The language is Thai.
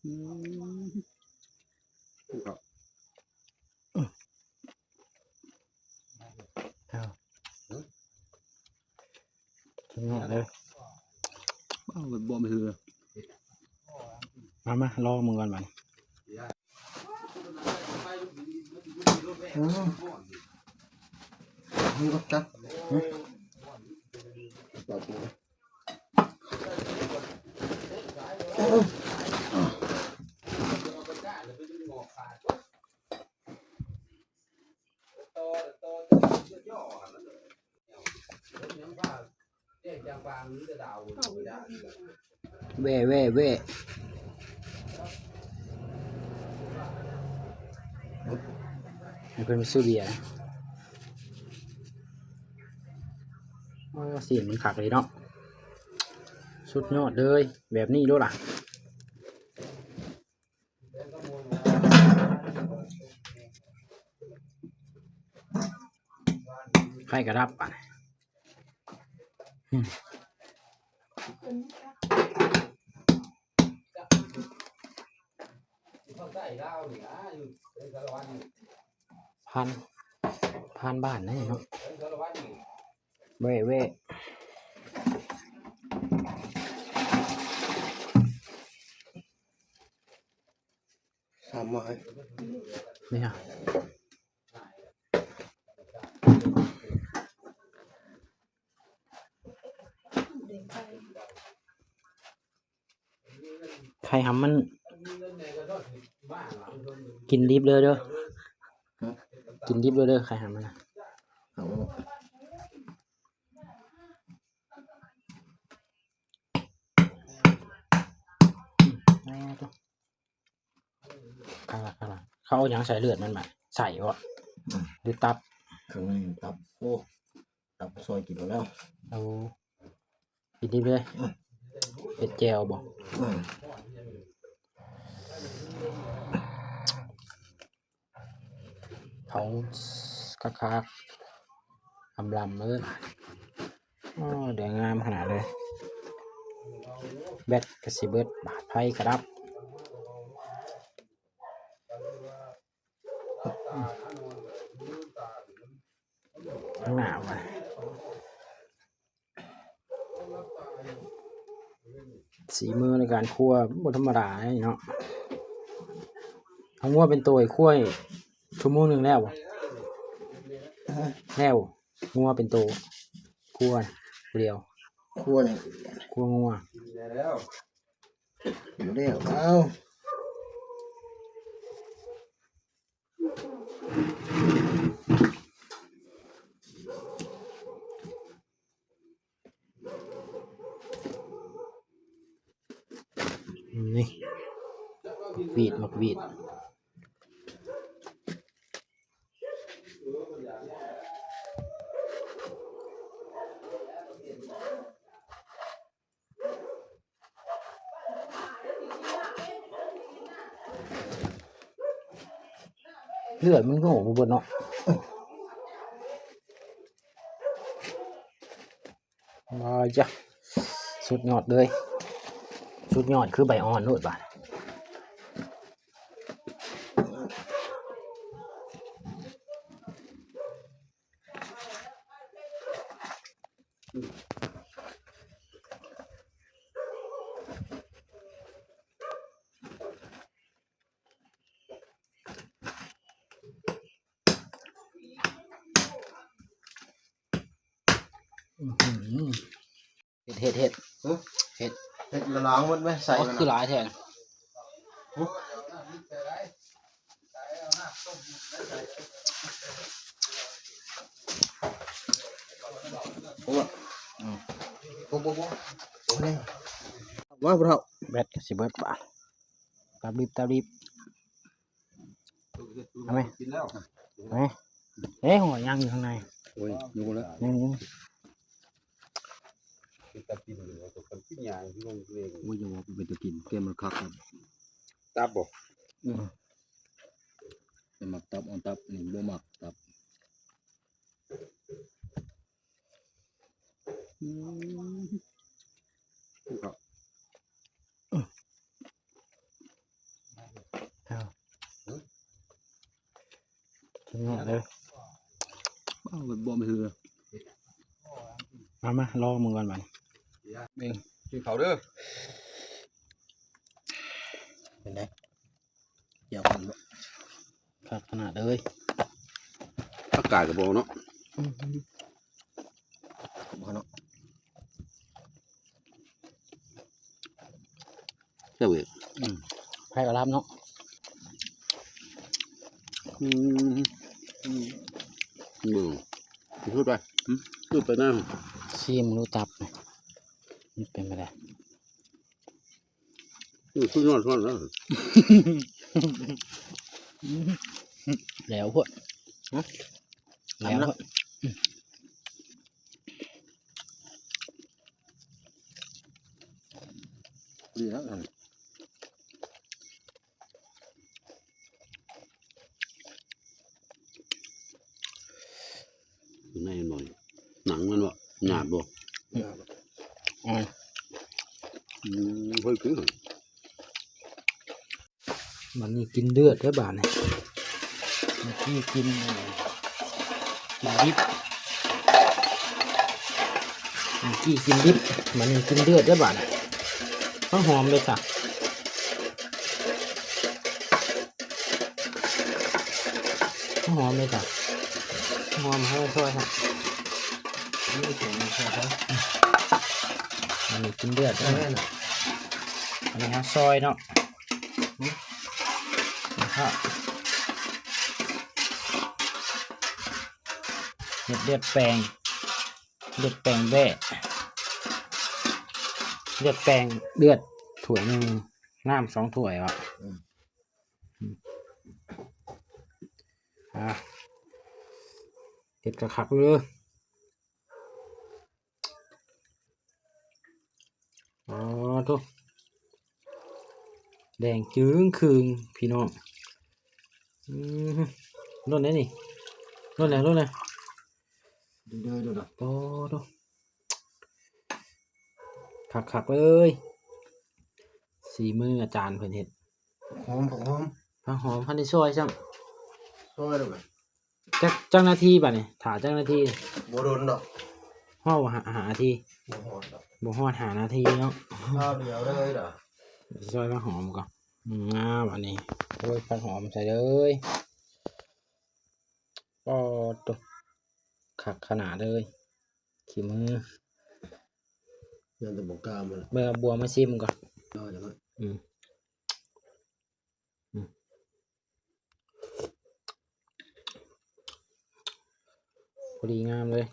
ครับนี่เลยบ่ไม่ถือมาลองมึงก่อนมันนี่ก็จัดจับปูเว่ให้เพิ่นมาซื้อเบียร์เสียงมันขักเลยเนาะสุดยอดเลยแบบนี้ด้วยล่ะไข่กระดับอ่ะพันบ้านนะเนาะเว่3 ไม้นี่ฮะไข่หำมันกินดิบเลยเด้อกินดิบเลยเด้อไข่หำมันนะเขาเอาอย่างใส่เลือดมันมาใส่วะหรือตับข้างในตับโอ้ตับซอยกินแล้วเอากินดิบเลยเป็ดแจวบอกเขาคักลำเลยเดี๋ยวงามขนาดเลยแบตกระสีเบิดบาดไพ่กระดับข้างหน้าว่ะสีมือในการคั่วบนธรรมดาเนาะเอางัวเป็นตัวคั่วชั่วโมงหนึ่งแล้วงัวเป็นตัวคั่วเดียวคั่วเนี่ยคั่วงัวแล้วเอานี่วีดมักวีดเลือดมันก็โหบนเนาะจ้ะสุดยอดเลยสุดยอดคือใบอ่อนโลดบาดเห็ดละล้างมันไหมใส่คือหลายแทนว่าพวกเราแบตสิเบิดบาทตาบีบทำไมหัวย่างอยู่ข้างในโอ้ยอยู่แล้วยังตับกินหรือว่าตัวกินยาที่ลงเองว่าจะว่าเป็นตัวกินเต็มมันคักครับตับบ่เป็นหมักตับอ่อนตับนี่บ่หมักตับครับ เงาะเลย เอาไปบ่ไม่ถือ มาลองมึงก่อนบัด เองกินเขาเด้อ เป็นไงเกี่ยวกันบ่ครับขนาดเลย อากาศกับบ่เนาะ บ่เนาะ เจ้าเว้ย ไผ่กระลาบเนาะ เบิ่งพูดไปพูดไปนั่ง ซีมรู้ตับมันเป็นไปได้ พูดนอนแล้ว แล้วพวกแล้วพวก ดีแล้วในหน่อยหนังมันวะหยาบบ่เฮ้ยคือ มันนี่กินเลือดด้วยบาทเนี่ยเมื่อกี้กินดิบเมื่อกี้กินดิบมันนี่กินเลือดด้วยบาทต้องหอมเลยค่ะต้องหอมเลยค่ะหอมให้ช่วยค่ะนี่เสียงมันช่วยเขามันนี่กินเลือดด้วยอันนี้ฮะซอยเนาะนะครับเลือดแปลงแบ่เลือดแปลงเลือดถ้วยหนึ่งน้ำ2 ถ้วยวะเด็ดกระคักเลยอ๋อทุกแดงจึ้งคืงพี่น้องรุ่นไหนนี่รุ่นไหนเดินโอ้ดูคักเลยสีมืออาจารย์เพิ่นเฮ็ดหอมพันธุ์ช่วยจัง ช่วยด้วย จังนาทีบัดนี้ถ่าจังนาที บ่โดนดอก ห้าหานาที บ่ฮอดดอก บ่ฮอดหานาทีเนาะ ข้าวเดียวเลยดอก ช่วยผักหอมก่อนบัดนี้โรยผักหอมใส่เลยก็ตัวคักขนาดเลยขี้มือ ยังแต่บ่กล้ามัน เมื่อบัวมาชิมก่อน ย่อจังเลย พอดีงามเลย